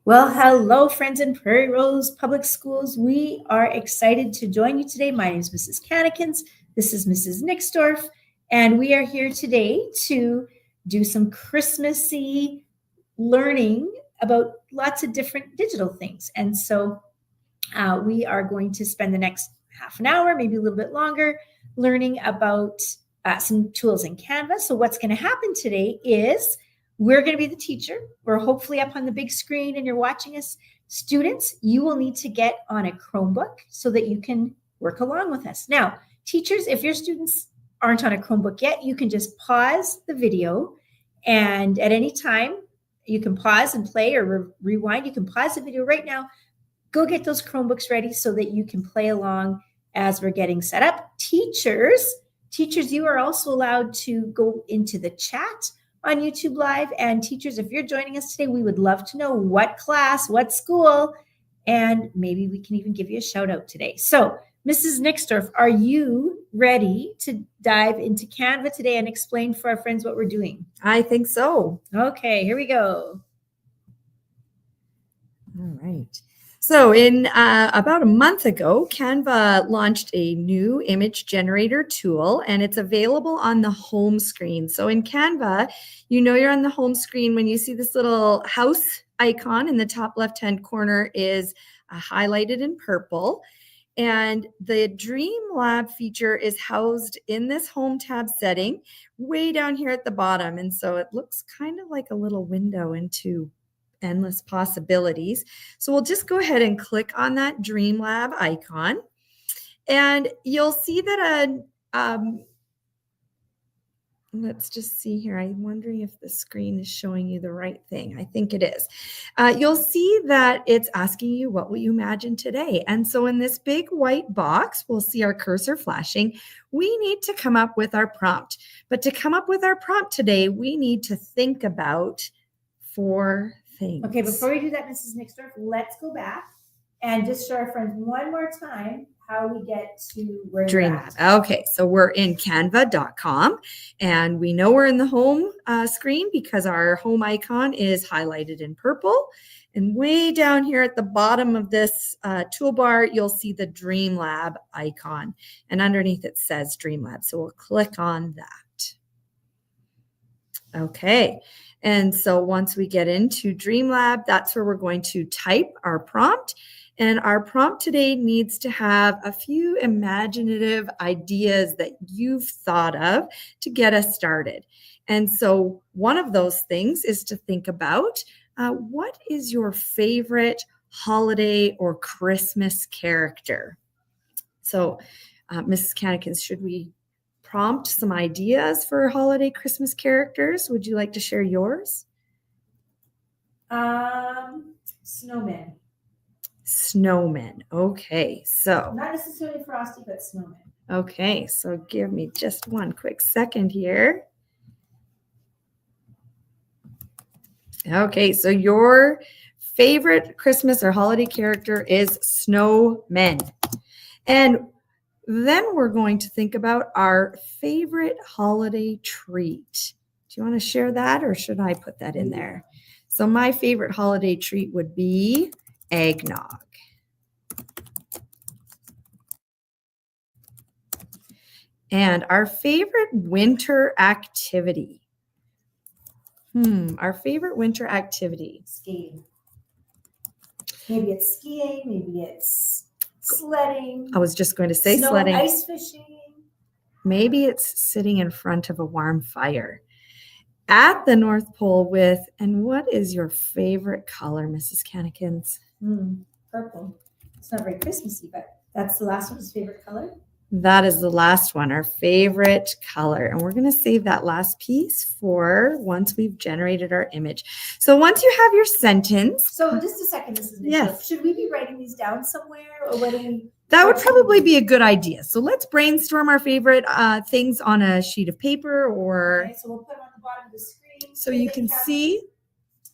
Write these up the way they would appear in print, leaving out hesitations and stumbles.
Well, hello, friends in Prairie Rose Public Schools. We are excited to join you today. My name is Mrs. Cannikins. This is Mrs. Nixdorf, and we are here today to do some Christmassy learning about lots of different digital things. And so we are going to spend the next half an hour, maybe a little bit longer, learning about some tools in Canva. So what's going to happen today is we're going to be the teacher. We're hopefully up on the big screen and you're watching us. Students, you will need to get on a Chromebook so that you can work along with us. Now, teachers, if your students aren't on a Chromebook yet, you can just pause the video, and at any time you can pause and play or rewind. You can pause the video right now. Go get those Chromebooks ready so that you can play along as we're getting set up. Teachers, you are also allowed to go into the chat on YouTube Live. And teachers, if you're joining us today, we would love to know what class, what school, and maybe we can even give you a shout out today. So, Mrs. Nixdorf, are you ready to dive into Canva today and explain for our friends what we're doing? I think so. Okay, here we go. All right. So in about a month ago, Canva launched a new image generator tool, and it's available on the home screen. So in Canva, you know you're on the home screen when you see this little house icon in the top left-hand corner is highlighted in purple. And the Dream Lab feature is housed in this home tab setting way down here at the bottom. And so it looks kind of like a little window into endless possibilities. So we'll just go ahead and click on that Dream Lab icon, and you'll see that let's just see here. I'm wondering if the screen is showing you the right thing. I think it is. You'll see that it's asking you, what will you imagine today? And so in this big white box, we'll see our cursor flashing. We need to come up with our prompt. But to come up with our prompt today, we need to think about 4 things. Okay, before we do that, Mrs. Nixdorf, let's go back and just show our friends one more time how we get to where Dream Lab. Okay, so we're in canva.com, and we know we're in the home screen because our home icon is highlighted in purple. And way down here at the bottom of this toolbar, you'll see the Dream Lab icon, and underneath it says Dream Lab. So we'll click on that. Okay. And so once we get into Dream Lab, that's where we're going to type our prompt. And our prompt today needs to have a few imaginative ideas that you've thought of to get us started. And so one of those things is to think about what is your favorite holiday or Christmas character? So Mrs. Cannikins, should we prompt some ideas for holiday Christmas characters? Would you like to share yours? Snowman. Snowman. Okay, so not necessarily frosty, but snowman. Okay, so give me just one quick second here. Okay, so your favorite Christmas or holiday character is snowmen. And then we're going to think about our favorite holiday treat. Do you want to share that, or should I put that in there? So my favorite holiday treat would be eggnog. And our favorite winter activity. Our favorite winter activity. Skiing. Maybe it's skiing, maybe it's sledding. I was just going to say sledding. Ice fishing. Maybe it's sitting in front of a warm fire at the North Pole with, and what is your favorite color, Mrs. Cannikins? Purple. It's not very Christmassy, but that's the last one's favorite color. That is the last one, our favorite color. And we're going to save that last piece for once we've generated our image. So once you have your sentence. So just a second, Mrs. Mitchell. Yes. Should we be writing these down somewhere, or what do we? That would probably be a good idea. So let's brainstorm our favorite things on a sheet of paper, or. Okay, so we'll put them on the bottom of the screen. So you can see.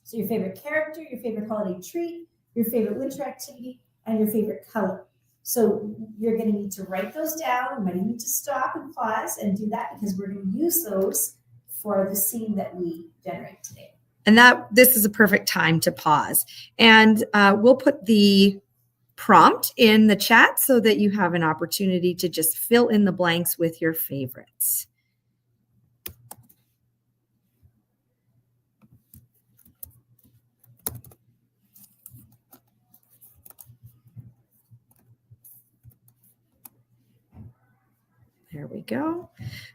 So your favorite character, your favorite holiday treat, your favorite winter activity, and your favorite color. So you're going to need to write those down. We might need to stop and pause and do that because we're going to use those for the scene that we generate today. And this is a perfect time to pause. And we'll put the prompt in the chat so that you have an opportunity to just fill in the blanks with your favorites. There we go.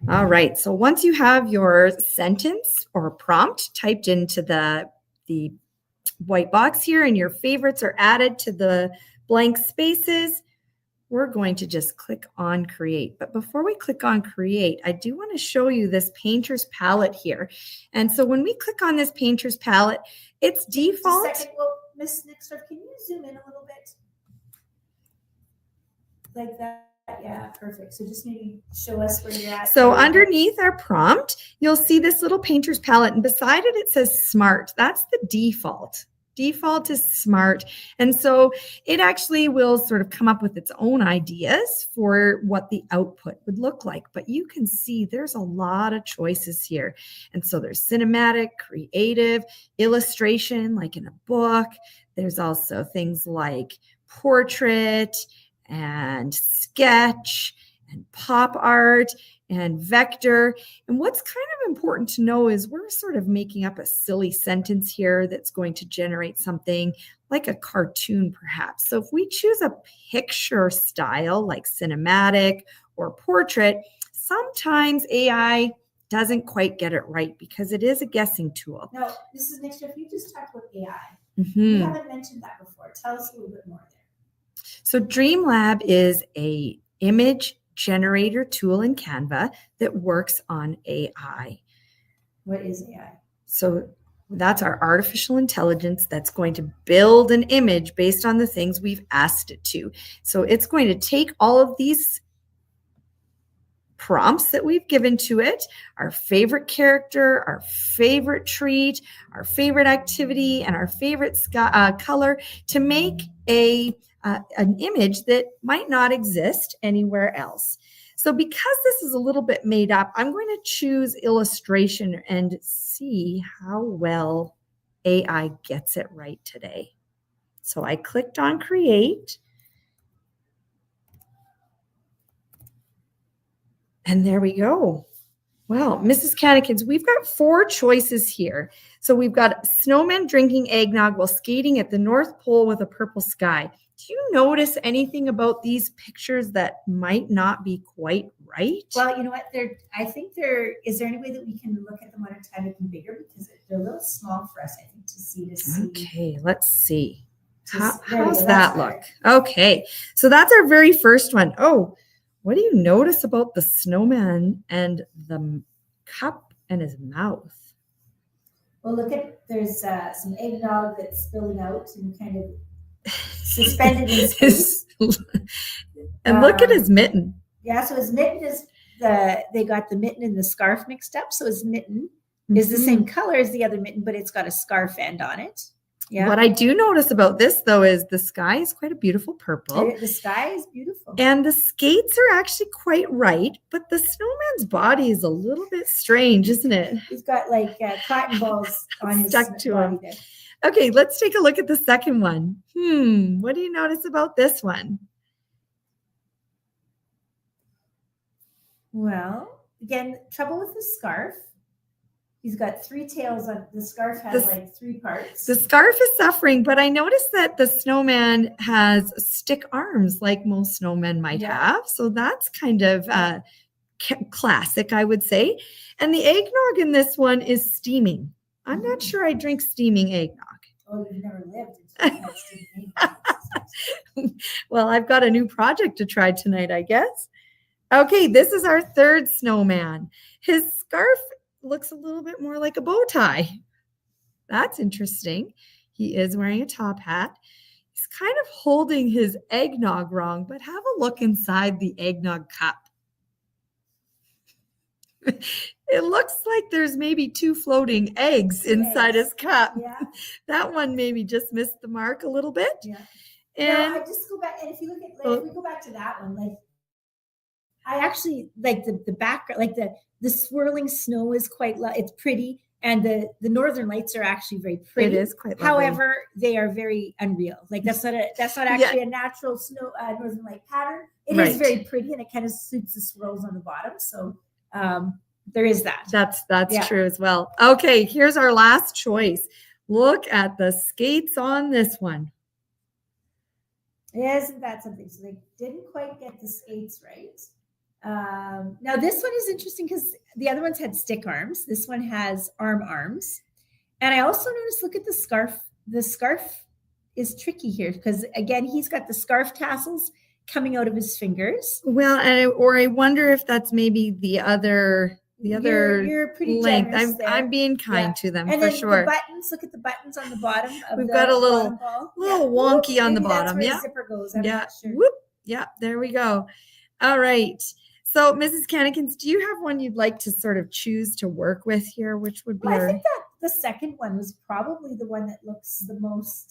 All right. So once you have your sentence or prompt typed into the white box here and your favorites are added to the blank spaces, we're going to just click on create. But before we click on create, I do want to show you this painter's palette here. And so when we click on this painter's palette, it's default. Just a second. Well, Ms. Nixdorf, can you zoom in a little bit? Like that. Yeah, perfect. So just maybe show us where you're at. So underneath our prompt, you'll see this little painter's palette, and beside it, it says smart. That's the default. Default is smart. And so it actually will sort of come up with its own ideas for what the output would look like. But you can see there's a lot of choices here. And so there's cinematic, creative, illustration, like in a book. There's also things like portrait and sketch and pop art and vector. And what's kind of important to know is we're sort of making up a silly sentence here that's going to generate something like a cartoon, perhaps. So if we choose a picture style like cinematic or portrait, sometimes AI doesn't quite get it right because it is a guessing tool. Now, this is next year. If you just talked about AI, you haven't mentioned that before. Tell us a little bit more there. So DreamLab is a image generator tool in Canva that works on AI. What is AI? So that's our artificial intelligence that's going to build an image based on the things we've asked it to. So it's going to take all of these prompts that we've given to it, our favorite character, our favorite treat, our favorite activity, and our favorite color to make an image that might not exist anywhere else. So because this is a little bit made up, I'm going to choose illustration and see how well AI gets it right today. So I clicked on create. And there we go. Well, Mrs. Cannikins, we've got 4 choices here. So we've got snowmen drinking eggnog while skating at the North Pole with a purple sky. Do you notice anything about these pictures that might not be quite right? Well, you know what? I think is there any way that we can look at them on a time make them bigger? Because they're a little small for us, I think, to see. Okay, let's see. How's that look? Okay, so that's our very first one. Oh, what do you notice about the snowman and the cup and his mouth? Well, there's some eggnog that's spilling out and kind of suspended in space. And look at his mitten. Yeah, so his mitten is they got the mitten and the scarf mixed up. So his mitten is the same color as the other mitten, but it's got a scarf end on it. Yeah. What I do notice about this, though, is the sky is quite a beautiful purple. The sky is beautiful. And the skates are actually quite right, but the snowman's body is a little bit strange, isn't it? He's got like cotton balls on his stuck to body him. there. Okay, let's take a look at the second one. What do you notice about this one? Well, again, trouble with the scarf. He's got 3 tails on the scarf. Has like 3 parts. The scarf is suffering, but I noticed that the snowman has stick arms like most snowmen might have. So that's kind of classic, I would say. And the eggnog in this one is steaming. I'm not sure I drink steaming eggnog. Oh, you've never lived until you had steaming eggnog. Well, I've got a new project to try tonight, I guess. Okay, this is our third snowman. His scarf looks a little bit more like a bow tie. That's interesting. He is wearing a top hat. He's kind of holding his eggnog wrong, but have a look inside the eggnog cup. It looks like there's maybe 2 floating eggs inside his cup. Yeah. That one maybe just missed the mark a little bit. Yeah. And I just go back, and if you look at, if we go back to that one, like I actually like the background, like the swirling snow is quite, it's pretty. And the northern lights are actually very pretty. It is quite lovely. However, they are very unreal. Like that's not actually a natural snow northern light pattern. It is very pretty, and it kind of suits the swirls on the bottom. So there is that. That's true as well. Okay, here's our last choice. Look at the skates on this one. Isn't that something? So they didn't quite get the skates right. Now this one is interesting because the other ones had stick arms. This one has arms. And I also noticed, look at the scarf. The scarf is tricky here because, again, he's got the scarf tassels coming out of his fingers. Well, I wonder if that's maybe the other you're pretty length. I'm being kind to them, and for then sure. The buttons, look at the buttons on the bottom. We've got a little wonky on the maybe bottom. That's where the zipper goes. I'm not sure. Whoop. Yeah, there we go. All right. So, Mrs. Cannikins, do you have one you'd like to sort of choose to work with here? Which would be I think that the second one was probably the one that looks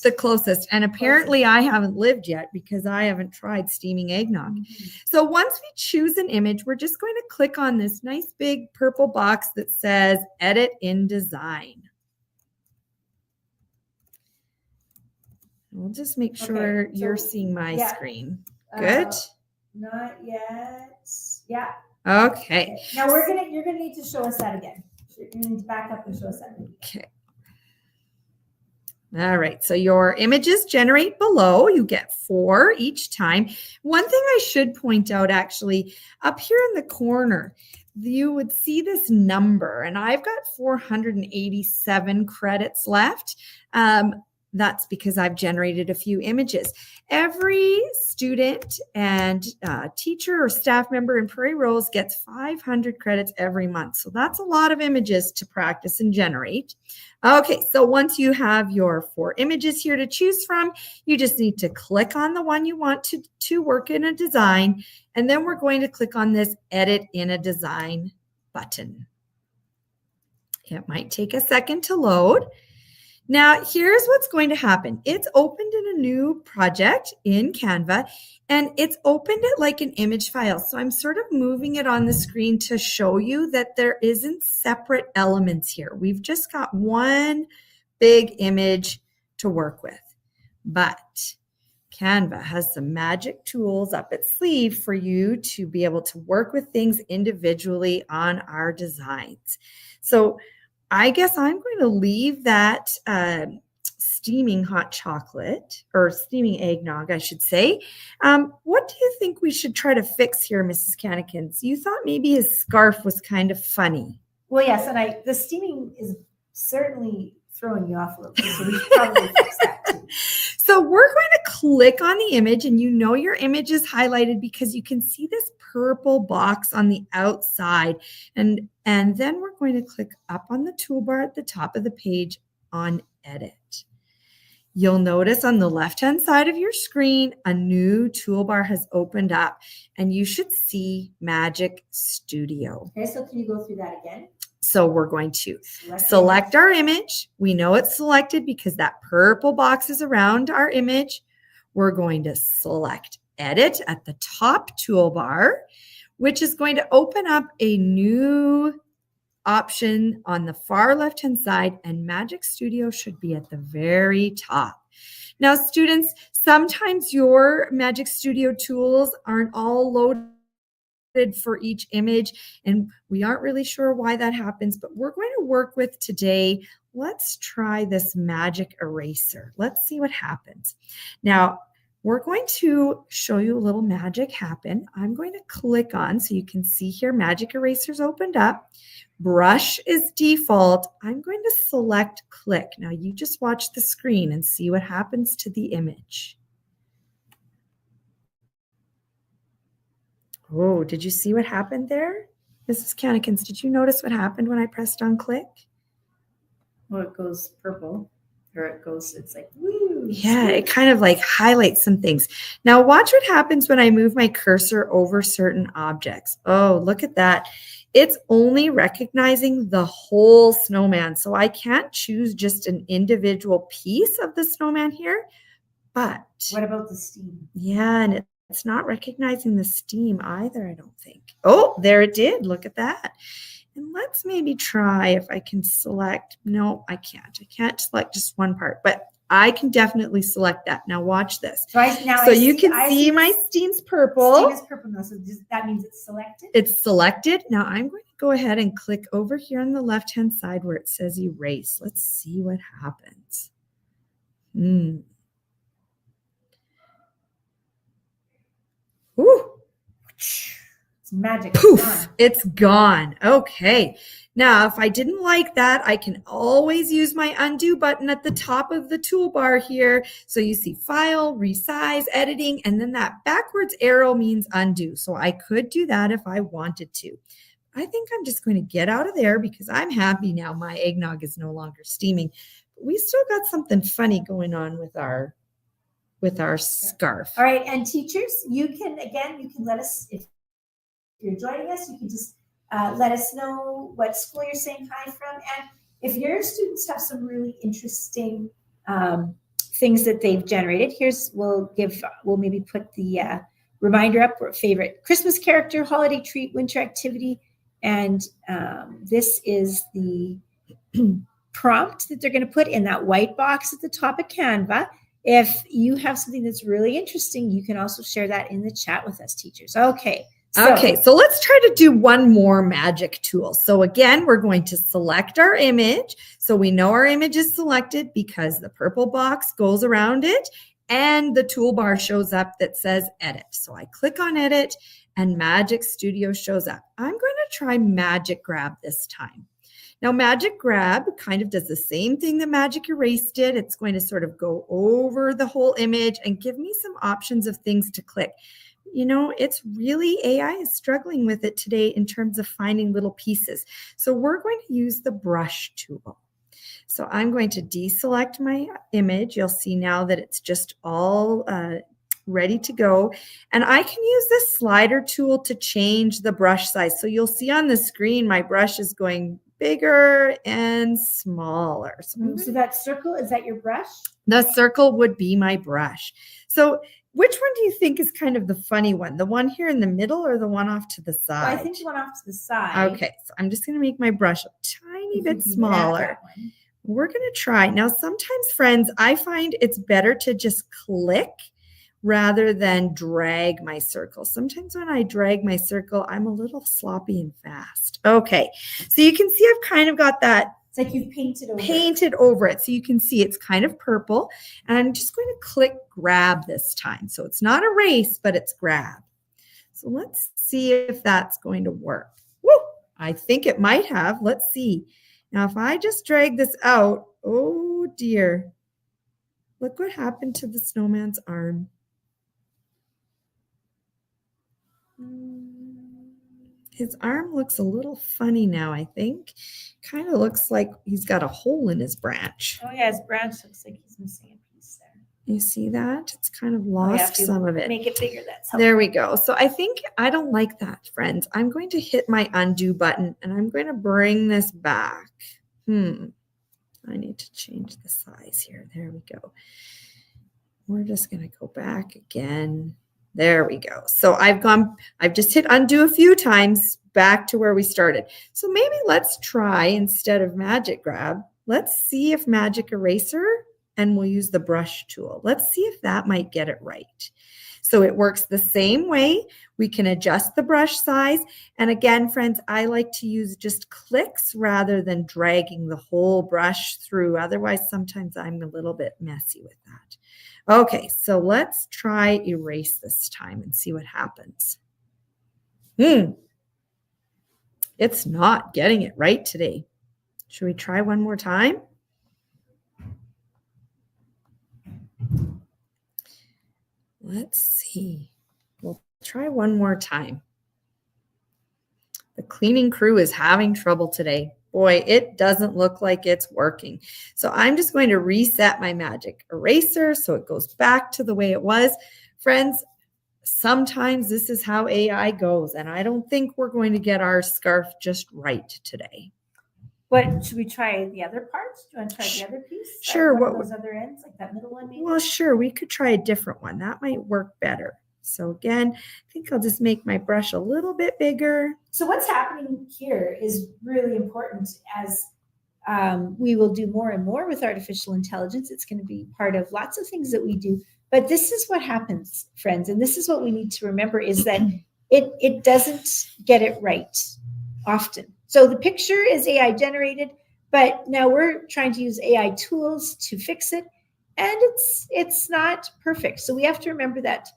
the closest. And apparently I haven't lived yet because I haven't tried steaming eggnog. Mm-hmm. So once we choose an image, we're just going to click on this nice big purple box that says Edit in Design. We'll just make sure you're seeing my screen. Good. Not yet. Yeah. Okay. Now you're gonna need to show us that again. You're gonna need to back up and show us that again. Okay. All right. So your images generate below. You get 4 each time. One thing I should point out, actually, up here in the corner, you would see this number, and I've got 487 credits left. That's because I've generated a few images. Every student and teacher or staff member in Prairie Rose gets 500 credits every month. So that's a lot of images to practice and generate. Okay, so once you have your 4 images here to choose from, you just need to click on the one you want to work in a design, and then we're going to click on this Edit in a Design button. It might take a second to load. Now, here's what's going to happen. It's opened in a new project in Canva, and it's opened it like an image file. So I'm sort of moving it on the screen to show you that there isn't separate elements here. We've just got one big image to work with. But Canva has some magic tools up its sleeve for you to be able to work with things individually on our designs. So I guess I'm going to leave that steaming hot chocolate, or steaming eggnog, I should say. What do you think we should try to fix here, Mrs. Cannikins? You thought maybe his scarf was kind of funny. Well, yes, and the steaming is certainly throwing you off a little bit, so we should probably fix that too. So we're going to click on the image, and you know your image is highlighted because you can see this purple box on the outside. And then we're going to click up on the toolbar at the top of the page on Edit. You'll notice on the left-hand side of your screen, a new toolbar has opened up, and you should see Magic Studio. Okay, so can you go through that again? So we're going to select our image. We know it's selected because that purple box is around our image. We're going to select Edit at the top toolbar, which is going to open up a new option on the far left-hand side, and Magic Studio should be at the very top. Now, students, sometimes your Magic Studio tools aren't all loaded for each image, and we aren't really sure why that happens, but we're going to work with today. Let's try this magic eraser. Let's see what happens. Now, we're going to show you a little magic happen. I'm going to click on, so you can see here, magic eraser's opened up. Brush is default. I'm going to select click. Now you just watch the screen and see what happens to the image. Oh, did you see what happened there? Mrs. Cannikins, did you notice what happened when I pressed on click? Well, it goes purple, or it's like, woo. Yeah, it kind of like highlights some things. Now watch what happens when I move my cursor over certain objects. Oh, look at that. It's only recognizing the whole snowman. So I can't choose just an individual piece of the snowman here, but what about the steam? Yeah, and it's not recognizing the steam either, I don't think. Oh, there it did. Look at that. And let's maybe try if I can select. No, I can't. I can't select just one part, but I can definitely select that. Now watch this. So you can see my steam's purple. Steam is purple now, so that means it's selected? It's selected. Now I'm going to go ahead and click over here on the left-hand side where it says erase. Let's see what happens. Ooh. It's magic. Poof, it's gone. Okay. Now, if I didn't like that, I can always use my undo button at the top of the toolbar here. So you see file, resize, editing, and then that backwards arrow means undo. So I could do that if I wanted to. I think I'm just going to get out of there because I'm happy now. My eggnog is no longer steaming. But we still got something funny going on with our scarf. All right. And teachers, you can let us, if you're joining us, you can just let us know what school you're saying hi from. And if your students have some really interesting things that they've generated, we'll maybe put the reminder up for favorite Christmas character, holiday treat, winter activity. And this is the prompt that they're going to put in that white box at the top of Canva. If you have something that's really interesting, you can also share that in the chat with us, teachers. Okay, so let's try to do one more magic tool. So again, we're going to select our image. So we know our image is selected because the purple box goes around it and the toolbar shows up that says edit. So I click on edit and Magic Studio shows up. I'm going to try Magic Grab this time. Now, Magic Grab kind of does the same thing that Magic Erase did. It's going to sort of go over the whole image and give me some options of things to click. You know, it's really, AI is struggling with it today in terms of finding little pieces. So we're going to use the brush tool. So I'm going to deselect my image. You'll see now that it's just all ready to go. And I can use this slider tool to change the brush size. So you'll see on the screen, my brush is going bigger and smaller. So that circle, is that your brush? The circle would be my brush. So which one do you think is kind of the funny one? The one here in the middle or the one off to the side? Well, I think the one off to the side. Okay, so I'm just going to make my brush a tiny bit smaller. We're going to try. Now, sometimes, friends, I find it's better to just click rather than drag my circle. Sometimes when I drag my circle, I'm a little sloppy and fast. Okay, so you can see I've kind of got that. It's like you've painted over it. So you can see it's kind of purple. And I'm just going to click grab this time. So it's not erase, but it's grab. So let's see if that's going to work. Woo! I think it might have. Let's see. Now, if I just drag this out, oh dear. Look what happened to the snowman's arm. His arm looks a little funny now, I think. Kind of looks like he's got a hole in his branch. Oh, yeah, his branch looks like he's missing a piece there. You see that? It's kind of lost some of it. Make it bigger. That's helpful. There we go. So I don't like that, friends. I'm going to hit my undo button and I'm going to bring this back. I need to change the size here. There we go. We're just going to go back again. There we go. So I've just hit undo a few times back to where we started. So maybe let's try, instead of Magic Grab, let's see if Magic Eraser, and we'll use the brush tool. Let's see if that might get it right. So it works the same way. We can adjust the brush size. And again, friends, I like to use just clicks rather than dragging the whole brush through. Otherwise, sometimes I'm a little bit messy with that. Okay, so let's try erase this time and see what happens. It's not getting it right today. Should we try one more time? Let's see. We'll try one more time. The cleaning crew is having trouble today. Boy, it doesn't look like it's working. So I'm just going to reset my Magic Eraser so it goes back to the way it was. Friends, sometimes this is how AI goes, and I don't think we're going to get our scarf just right today. What, should we try the other parts? Do you want to try the other piece? Sure. What those other ends, like that middle one maybe? Well, sure. We could try a different one. That might work better. So again, I think I'll just make my brush a little bit bigger. So what's happening here is really important as we will do more and more with artificial intelligence. It's going to be part of lots of things that we do. But this is what happens, friends. And this is what we need to remember is that it doesn't get it right often. So the picture is AI generated, but now we're trying to use AI tools to fix it. And it's not perfect. So we have to remember that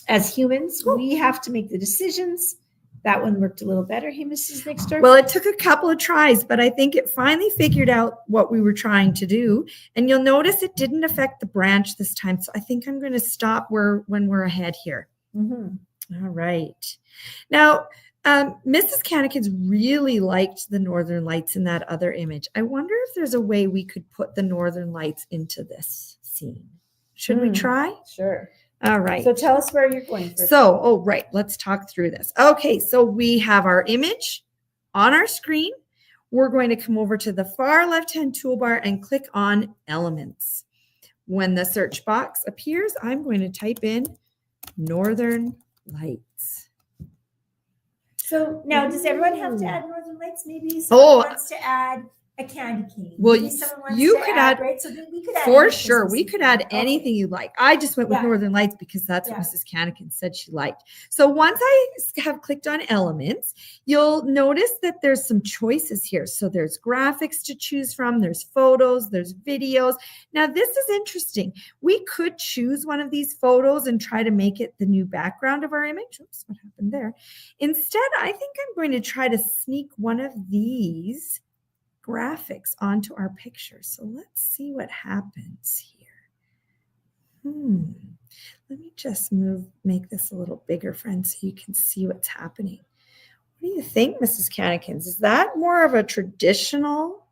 as humans, we have to make the decisions. That one worked a little better. Hey, Mrs. Nixdorf. Well, it took a couple of tries, but I think it finally figured out what we were trying to do. And you'll notice it didn't affect the branch this time. So I think I'm going to stop when we're ahead here. Mm-hmm. All right. Now, Mrs. Canakins really liked the Northern Lights in that other image. I wonder if there's a way we could put the Northern Lights into this scene. Should we try? Sure. All right. So tell us where you're going first. So, right. Let's talk through this. Okay. So we have our image on our screen. We're going to come over to the far left-hand toolbar and click on Elements. When the search box appears, I'm going to type in Northern Lights. So now, does everyone have to add Northern Lights? Maybe someone wants to add a candy cane. Well, you could add, right? So then we could add for sure. We could add anything you like. I just went with Northern Lights because that's what Mrs. Canakins said she liked. So once I have clicked on Elements, you'll notice that there's some choices here. So there's graphics to choose from. There's photos. There's videos. Now this is interesting. We could choose one of these photos and try to make it the new background of our image. Oops, what happened there? Instead, I think I'm going to try to sneak one of these graphics onto our picture. So let's see what happens here. Let me just make this a little bigger, friends, so you can see what's happening. What do you think, Mrs. Canakins? Is that more of a traditional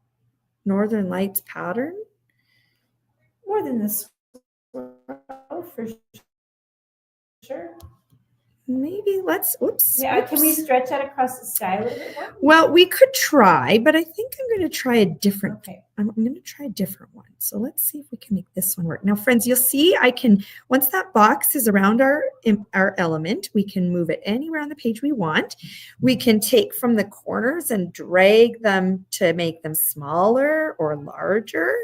Northern Lights pattern? More than this, for sure. Maybe let's, can we stretch that across the sky a little bit more? Well, we could try, but I think I'm going to try a different, I'm going to try a different one. So let's see if we can make this one work. Now, friends, you'll see once that box is around our element, we can move it anywhere on the page we want. We can take from the corners and drag them to make them smaller or larger.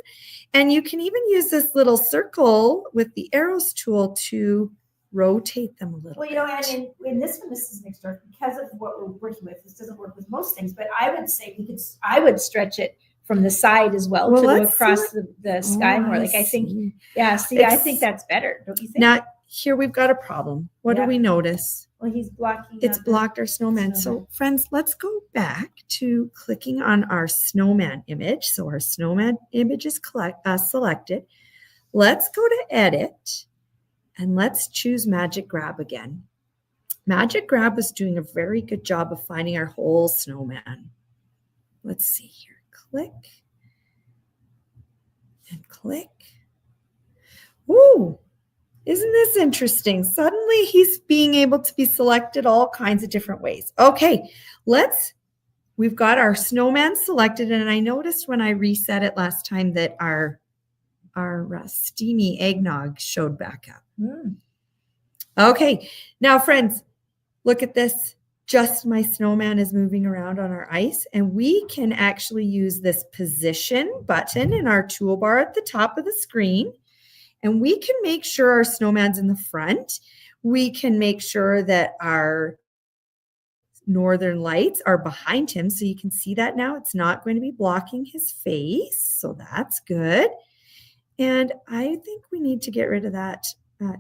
And you can even use this little circle with the arrows tool to rotate them a little bit. And in this one, Mrs. Nixdorf, because of what we're working with, this doesn't work with most things, but I would say I would stretch it from the side as well to go across the sky more. I think that's better, don't you think? Now, here we've got a problem. What do we notice? Well, he's blocking. It's blocked our snowman. So, friends, let's go back to clicking on our snowman image. So our snowman image is selected. Let's go to Edit. And let's choose Magic Grab again. Magic Grab was doing a very good job of finding our whole snowman. Let's see here. Click and click. Ooh, isn't this interesting? Suddenly he's being able to be selected all kinds of different ways. Okay, we've got our snowman selected. And I noticed when I reset it last time that our steamy eggnog showed back up. Okay, now friends, look at this. Just my snowman is moving around on our ice, and we can actually use this position button in our toolbar at the top of the screen, and we can make sure our snowman's in the front. We can make sure that our Northern Lights are behind him, so you can see that now. It's not going to be blocking his face, so that's good. And I think we need to get rid of that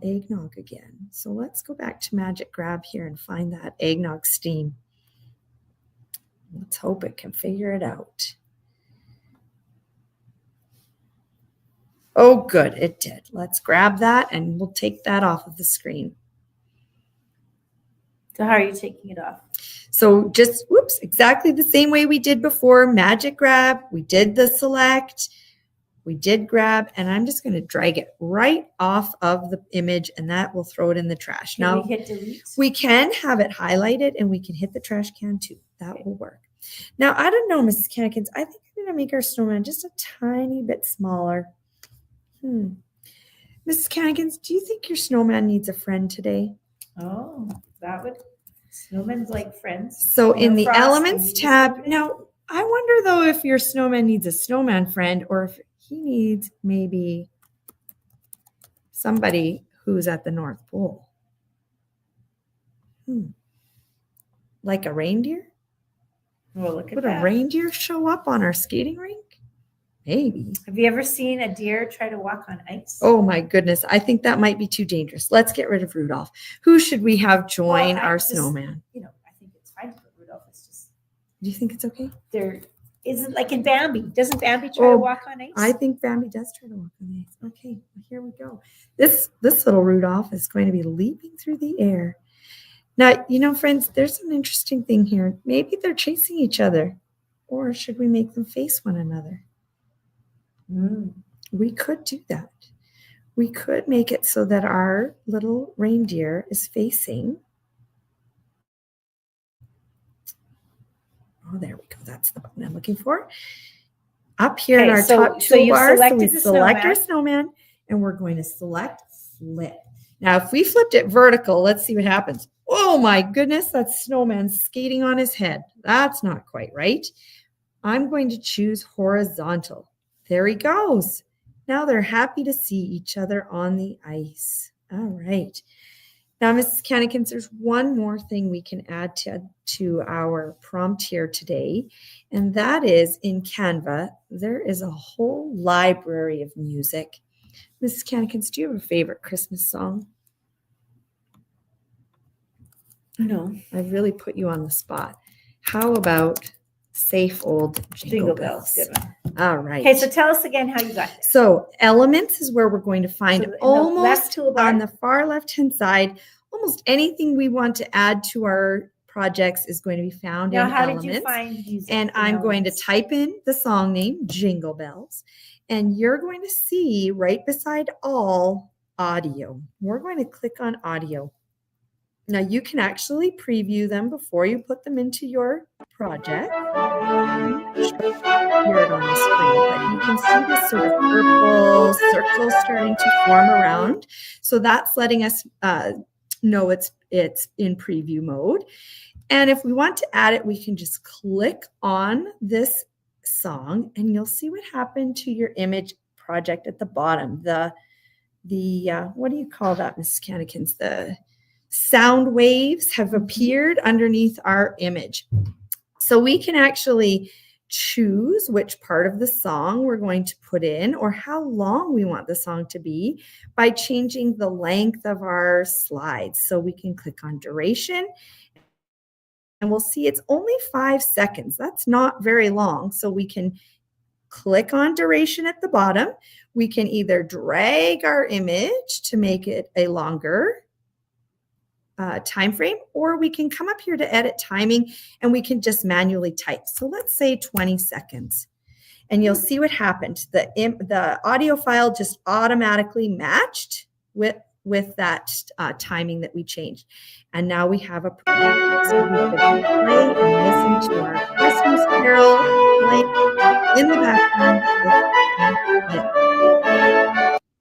eggnog again. So let's go back to Magic Grab here and find that eggnog steam. Let's hope it can figure it out. Oh, good, it did. Let's grab that and we'll take that off of the screen. So how are you taking it off? So just, exactly the same way we did before. Magic Grab, we did the select. We did grab, and I'm just going to drag it right off of the image, and that will throw it in the trash. Can we hit delete? We can have it highlighted, and we can hit the trash can too. That will work. Now, I don't know, Mrs. Canakins. I think I'm going to make our snowman just a tiny bit smaller. Mrs. Cannigans, do you think your snowman needs a friend today? Oh, that would, snowmen's like friends. So You in know, the Frost, elements you tab, snowman. now I wonder though if your snowman needs a snowman friend or if he needs maybe somebody who's at the North Pole. Like a reindeer? Well, look at Would that. a reindeer show up on our skating rink? Maybe. Have you ever seen a deer try to walk on ice? Oh my goodness. I think that might be too dangerous. Let's get rid of Rudolph. Who should we have join Well, our just, snowman? You know, I think it's fine to put Rudolph. It's just Do you think it's okay? there isn't like in Bambi. Doesn't Bambi try to walk on ice? I think Bambi does try to walk on ice. Okay, here we go. This little Rudolph is going to be leaping through the air. Now, you know, friends, there's an interesting thing here. Maybe they're chasing each other, or should we make them face one another? We could do that. We could make it so that our little reindeer is facing. Oh, there we go. That's the button I'm looking for. Up here in our top toolbar, so we select our snowman, and we're going to select flip. Now, if we flipped it vertical, let's see what happens. Oh my goodness, that snowman skating on his head. That's not quite right. I'm going to choose horizontal. There he goes. Now they're happy to see each other on the ice. All right. Now, Mrs. Cannigans, there's one more thing we can add to our prompt here today, and that is in Canva, there is a whole library of music. Mrs. Cannigans, do you have a favorite Christmas song? No. I really put you on the spot. How about Safe Old Jingle Bells? Good one. All right. Okay, so tell us again how you got there. So elements is where we're going to find almost on the far left-hand side, almost anything we want to add to our projects is going to be found in elements. Now, how did you find music? And I'm going to type in the song name, Jingle Bells, and you're going to see right beside all audio. We're going to click on audio. Now, you can actually preview them before you put them into your project. Hear it on the screen, but you can see this sort of purple circle starting to form around. So that's letting us know it's in preview mode. And if we want to add it, we can just click on this song and you'll see what happened to your image project at the bottom. The what do you call that, Mrs. Cannigans? The sound waves have appeared underneath our image. So we can actually choose which part of the song we're going to put in or how long we want the song to be by changing the length of our slides. So we can click on duration and we'll see it's only 5 seconds. That's not very long. So we can click on duration at the bottom. We can either drag our image to make it a longer time frame, or we can come up here to edit timing and we can just manually type. So let's say 20 seconds and you'll see what happened. The audio file just automatically matched with that timing that we changed. And now we have a project. So we can play and listen to our Christmas carol playing in the background.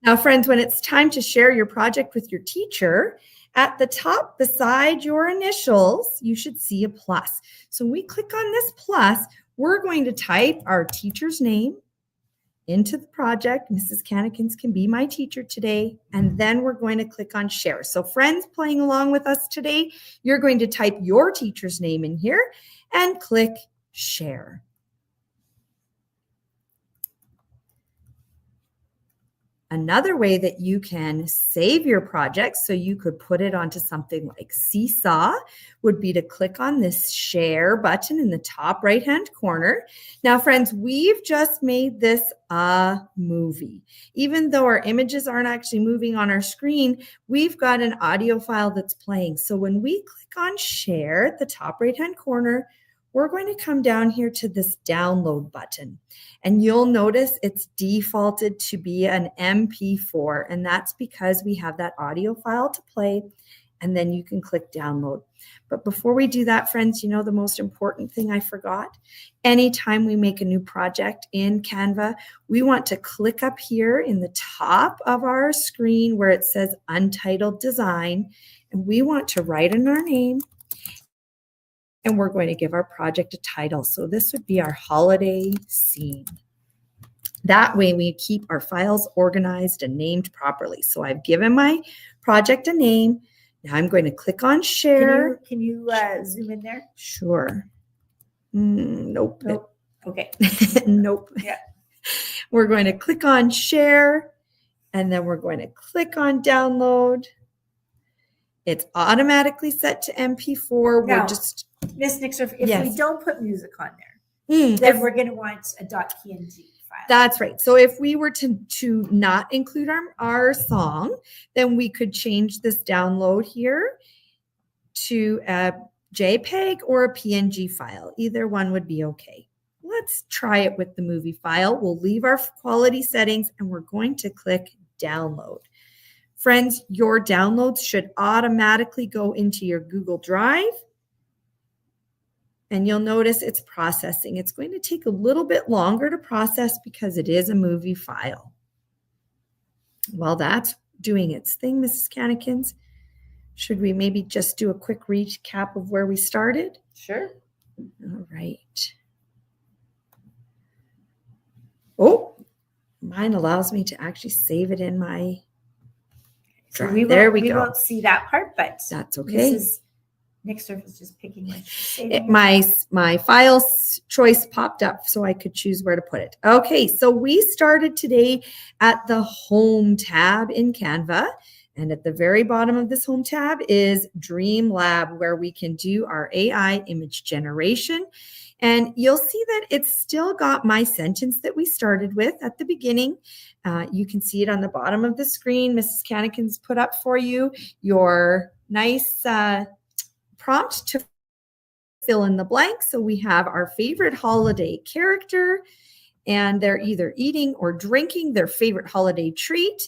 Now, friends, when it's time to share your project with your teacher, at the top beside your initials, you should see a plus. So we click on this plus, we're going to type our teacher's name into the project. Mrs. Cannigans can be my teacher today. And then we're going to click on share. So friends playing along with us today, you're going to type your teacher's name in here and click share. Another way that you can save your project so you could put it onto something like Seesaw would be to click on this share button in the top right-hand corner. Now, friends, we've just made this a movie. Even though our images aren't actually moving on our screen, we've got an audio file that's playing. So when we click on share at the top right-hand corner, we're going to come down here to this download button and you'll notice it's defaulted to be an MP4 and that's because we have that audio file to play and then you can click download. But before we do that, friends, you know the most important thing I forgot? Anytime we make a new project in Canva, we want to click up here in the top of our screen where it says Untitled Design, and we want to write in our name, and we're going to give our project a title. So this would be our holiday scene. That way we keep our files organized and named properly. So I've given my project a name. Now I'm going to click on share. Can you zoom in there? Sure. Nope. Okay. Nope. Yeah. We're going to click on share, and then we're going to click on download. It's automatically set to MP4. Now, We're just Miss Nixdorf, if Yes. we don't put music on there, then we're going to want a .png file. That's right. So if we were to not include our song, then we could change this download here to a JPEG or a PNG file. Either one would be okay. Let's try it with the movie file. We'll leave our quality settings and we're going to click download. Friends, your downloads should automatically go into your Google Drive. And you'll notice it's processing. It's going to take a little bit longer to process because it is a movie file. While that's doing its thing, Mrs. Cannikins, should we maybe just do a quick recap of where we started? Sure. All right. Oh, mine allows me to actually save it in my drive. So there we we go. won't see that part, but That's okay. Mrs. Nixdorf is just picking My file choice popped up so I could choose where to put it. Okay, so we started today at the Home tab in Canva. And at the very bottom of this Home tab is Dream Lab, where we can do our AI image generation. And you'll see that it's still got my sentence that we started with at the beginning. You can see it on the bottom of the screen. Mrs. Cannikins put up for you your nice prompt to fill in the blank. So we have our favorite holiday character, and they're either eating or drinking their favorite holiday treat,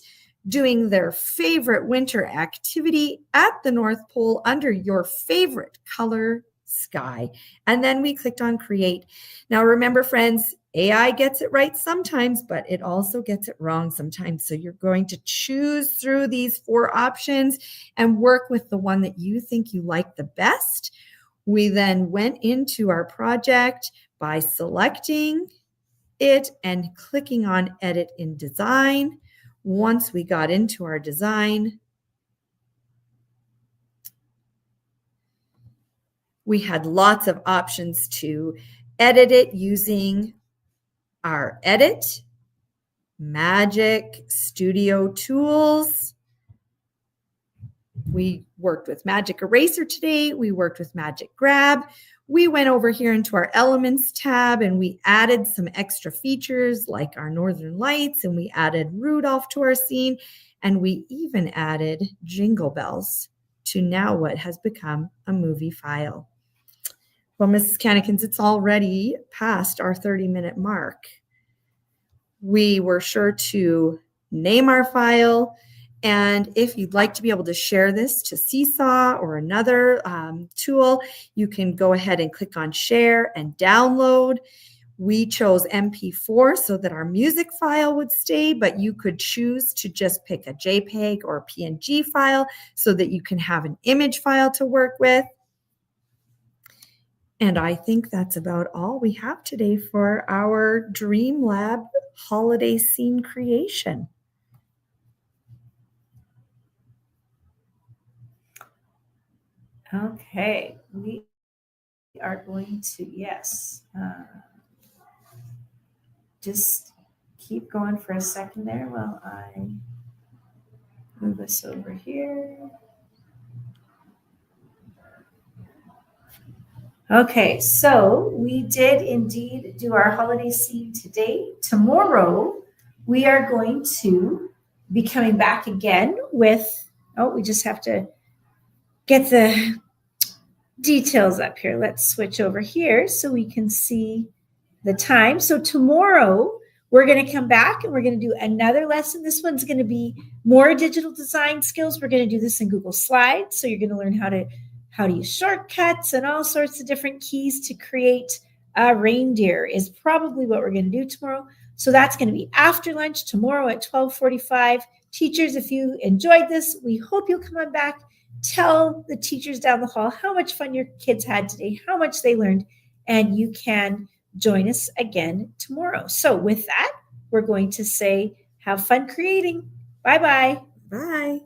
doing their favorite winter activity at the North Pole under your favorite color sky. And then we clicked on create. Now remember, friends, AI gets it right sometimes, but it also gets it wrong sometimes. So you're going to choose through these 4 options and work with the one that you think you like the best. We then went into our project by selecting it and clicking on edit in design. Once we got into our design, we had lots of options to edit it using our Edit, Magic, Studio tools. We worked with Magic Eraser today. We worked with Magic Grab. We went over here into our Elements tab and we added some extra features like our Northern Lights, and we added Rudolph to our scene, and we even added Jingle Bells to now what has become a movie file. Well, Mrs. Cannikins, it's already past our 30-minute mark. We were sure to name our file. And if you'd like to be able to share this to Seesaw or another tool, you can go ahead and click on share and download. We chose MP4 so that our music file would stay, but you could choose to just pick a JPEG or a PNG file so that you can have an image file to work with. And I think that's about all we have today for our Dream Lab holiday scene creation. Okay, we are going to, just keep going for a second there while I move this over here. Okay, so we did indeed do our holiday scene today. Tomorrow, we are going to be coming back again with, we just have to get the details up here. Let's switch over here so we can see the time. So tomorrow, We're going to come back and we're going to do another lesson. This one's going to be more digital design skills. We're going to do this in Google Slides. So you're going to learn how to use shortcuts and all sorts of different keys to create a reindeer is probably what we're going to do tomorrow. So that's going to be after lunch tomorrow at 12:45. Teachers, if you enjoyed this, we hope you'll come on back. Tell the teachers down the hall how much fun your kids had today, how much they learned, and you can join us again tomorrow. So with that, we're going to say, have fun creating. Bye-bye. Bye.